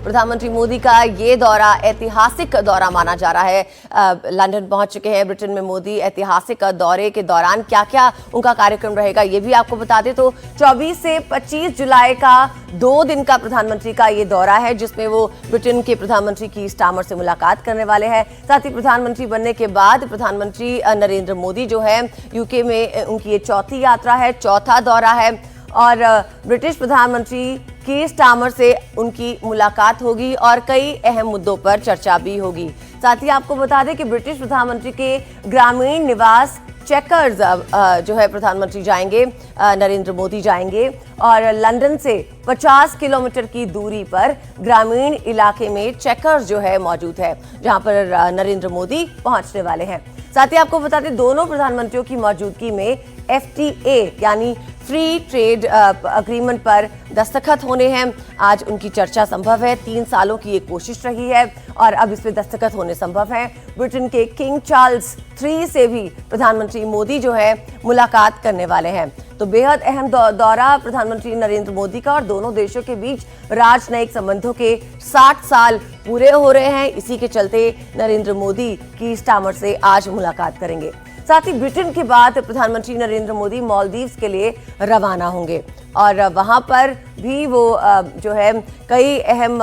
प्रधानमंत्री मोदी का ये दौरा ऐतिहासिक दौरा माना जा रहा है। लंदन पहुंच चुके हैं ब्रिटेन में मोदी। ऐतिहासिक दौरे के दौरान क्या क्या उनका कार्यक्रम रहेगा ये भी आपको बता दें तो 24 से 25 जुलाई का 2 दिन का प्रधानमंत्री का ये दौरा है, जिसमें वो ब्रिटेन के प्रधानमंत्री की स्टार्मर से मुलाकात करने वाले हैं। साथ ही प्रधानमंत्री बनने के बाद प्रधानमंत्री नरेंद्र मोदी जो है यूके में उनकी ये चौथी यात्रा है, चौथा दौरा है और ब्रिटिश प्रधानमंत्री की स्टार्मर से उनकी मुलाकात होगी और कई अहम मुद्दों पर चर्चा भी होगी। साथ ही आपको बता दें कि ब्रिटिश प्रधानमंत्री के ग्रामीण निवास चेकर्स जो है प्रधानमंत्री जाएंगे, नरेंद्र मोदी जाएंगे और लंदन से 50 किलोमीटर की दूरी पर ग्रामीण इलाके में चेकर्स जो है मौजूद है, जहां पर नरेंद्र मोदी पहुंचने वाले हैं। साथ ही आपको बता दें दोनों प्रधानमंत्रियों की मौजूदगी में FTA यानी फ्री ट्रेड अग्रीमेंट पर दस्तखत होने हैं। आज उनकी चर्चा संभव है। 3 सालों की ये कोशिश रही है और अब इस पे दस्तखत होने संभव है। ब्रिटेन के किंग चार्ल्स 3 से भी प्रधानमंत्री मोदी जो है मुलाकात करने वाले हैं। तो बेहद अहम दौरा प्रधानमंत्री नरेंद्र मोदी का और दोनों देशों के बीच राजनयिक संबंधों के 60 साल पूरे हो रहे हैं। इसी के चलते नरेंद्र मोदी की स्टार्मर से आज मुलाकात करेंगे। साथ ही ब्रिटेन के बाद प्रधानमंत्री नरेंद्र मोदी मालदीव्स के लिए रवाना होंगे और वहां पर भी वो जो है कई अहम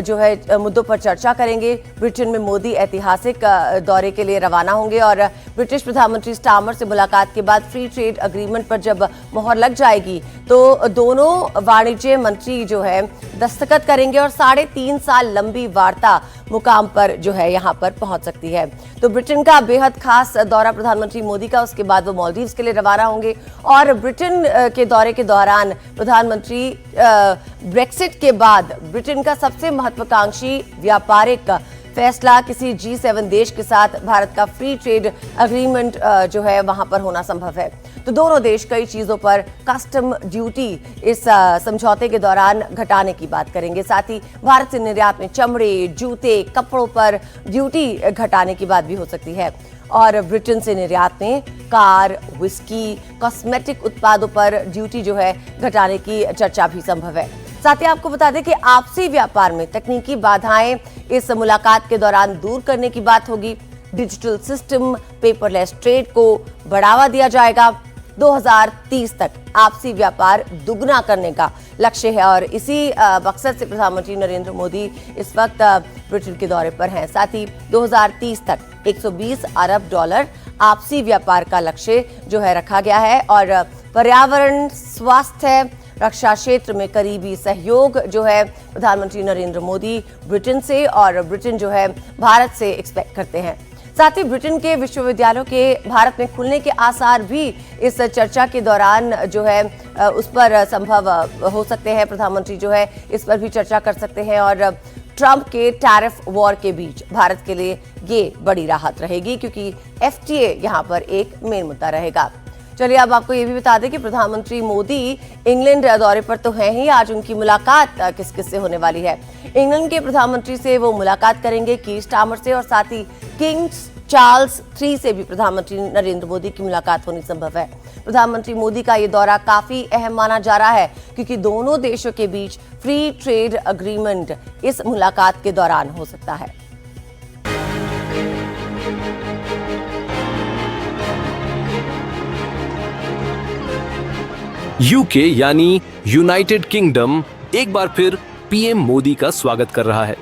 जो है मुद्दों पर चर्चा करेंगे। ब्रिटेन में मोदी ऐतिहासिक दौरे के लिए रवाना होंगे और ब्रिटिश प्रधानमंत्री स्टार्मर से मुलाकात के बाद फ्री ट्रेड अग्रीमेंट पर जब मोहर लग जाएगी तो दोनों वाणिज्य मंत्री जो है दस्तखत करेंगे और 3.5 साल लंबी वार्ता मुकाम पर जो है यहाँ पर पहुंच सकती है। तो ब्रिटेन का बेहद खास दौरा प्रधानमंत्री मोदी का, उसके बाद वो मालदीव्स के लिए रवाना होंगे और ब्रिटेन के दौरे के दौरान प्रधानमंत्री ब्रेक्सिट के बाद ब्रिटेन का सबसे महत्वाकांक्षी व्यापारिक फैसला किसी G7 देश के साथ भारत का फ्री ट्रेड अग्रीमेंट जो है वहां पर होना संभव है। तो दोनों देश कई चीजों पर कस्टम ड्यूटी इस समझौते के दौरान घटाने की बात करेंगे। साथ ही भारत से निर्यात में चमड़े, जूते, कपड़ों पर ड्यूटी घटाने की बात भी हो सकती है और ब्रिटेन से निर्यात में कार, विस्की, कॉस्मेटिक उत्पादों पर ड्यूटी जो है घटाने की चर्चा भी संभव है। साथ ही आपको बता दें कि आपसी व्यापार में तकनीकी बाधाएं इस मुलाकात के दौरान दूर करने की बात होगी। डिजिटल सिस्टम, पेपरलेस ट्रेड को बढ़ावा दिया जाएगा। 2030 तक आपसी व्यापार दुगना करने का लक्ष्य है और इसी मकसद से प्रधानमंत्री नरेंद्र मोदी इस वक्त ब्रिटेन के दौरे पर हैं। साथ ही 2030 तक $120 अरब आपसी व्यापार का लक्ष्य जो है रखा गया है और पर्यावरण, स्वास्थ्य, रक्षा क्षेत्र में करीबी सहयोग जो है प्रधानमंत्री नरेंद्र मोदी ब्रिटेन से और ब्रिटेन जो है भारत से एक्सपेक्ट करते हैं। साथ ही ब्रिटेन के विश्वविद्यालयों के भारत में खुलने के आसार भी इस चर्चा के दौरान जो है उस पर संभव हो सकते हैं। प्रधानमंत्री जो है इस पर भी चर्चा कर सकते हैं और ट्रंप के टैरिफ वॉर के बीच भारत के लिए ये बड़ी राहत रहेगी क्योंकि FTA यहाँ पर एक मेन मुद्दा रहेगा। चलिए अब आपको ये भी बता दें कि प्रधानमंत्री मोदी इंग्लैंड दौरे पर तो हैं ही। आज उनकी मुलाकात किस किस से होने वाली है। इंग्लैंड के प्रधानमंत्री से वो मुलाकात करेंगे, कीर स्टार्मर से, और साथ ही किंग चार्ल्स 3 से भी प्रधानमंत्री नरेंद्र मोदी की मुलाकात होनी संभव है। प्रधानमंत्री मोदी का ये दौरा काफी अहम माना जा रहा है क्योंकि दोनों देशों के बीच फ्री ट्रेड अग्रीमेंट इस मुलाकात के दौरान हो सकता है। यूके यानी यूनाइटेड किंगडम एक बार फिर पीएम मोदी का स्वागत कर रहा है।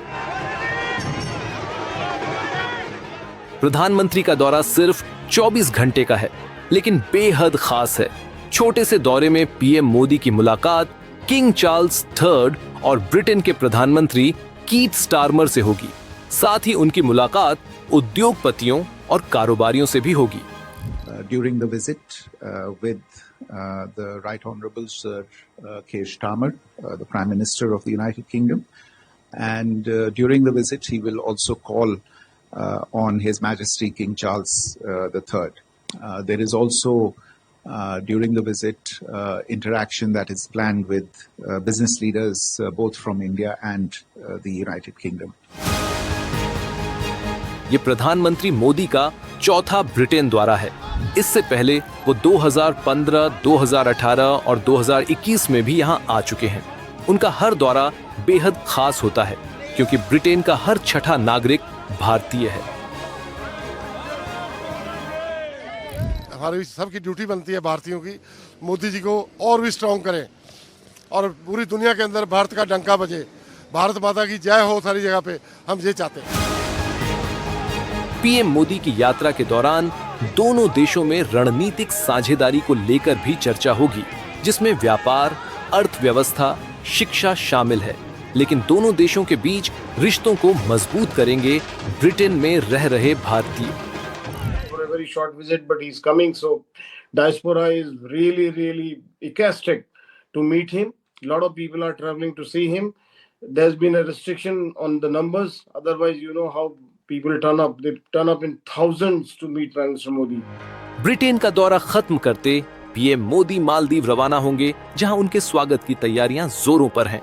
प्रधानमंत्री का दौरा सिर्फ 24 घंटे का है लेकिन बेहद खास है। छोटे से दौरे में पीएम मोदी की मुलाकात किंग चार्ल्स III और ब्रिटेन के प्रधानमंत्री कीर स्टार्मर से होगी। साथ ही उनकी मुलाकात उद्योगपतियों और कारोबारियों से भी होगी। During the visit with the Right Honourable Sir Keir Starmer, the Prime Minister of the United Kingdom, and during the visit he will also call on His Majesty King Charles III. There is also during the visit interaction that is planned with business leaders both from India and the United Kingdom. ये प्रधानमंत्री मोदी का चौथा Britain दौरा है। इससे पहले वो 2015, 2018 और 2021 में भी यहाँ आ चुके हैं। उनका हर दौरा बेहद खास होता है क्योंकि ब्रिटेन का हर छठा नागरिक भारतीय है। हमारी सबकी ड्यूटी बनती है भारतीयों की, मोदी जी को और भी स्ट्रांग करें और पूरी दुनिया के अंदर भारत का डंका बजे। भारत माता की जय हो सारी जगह पे, हम ये चाहते हैं। पीएम मोदी की यात्रा के दौरान दोनों देशों में रणनीतिक साझेदारी को लेकर भी चर्चा होगी, जिसमें व्यापार, अर्थव्यवस्था, शिक्षा शामिल है। लेकिन दोनों देशों के बीच रिश्तों को मजबूत करेंगे ब्रिटेन में रह रहे भारतीय। For a very short visit, but he's coming, so diaspora is really ecstatic to meet him. A lot of people are traveling to see him. There's been a restriction on the numbers. Otherwise, you know how people turn up. They turn up in thousands to meet Prime Minister Modi. Britain का दौरा खत्म करते PM Modi Maldives रवाना होंगे, जहां उनके स्वागत की तैयारियां जोरों पर हैं।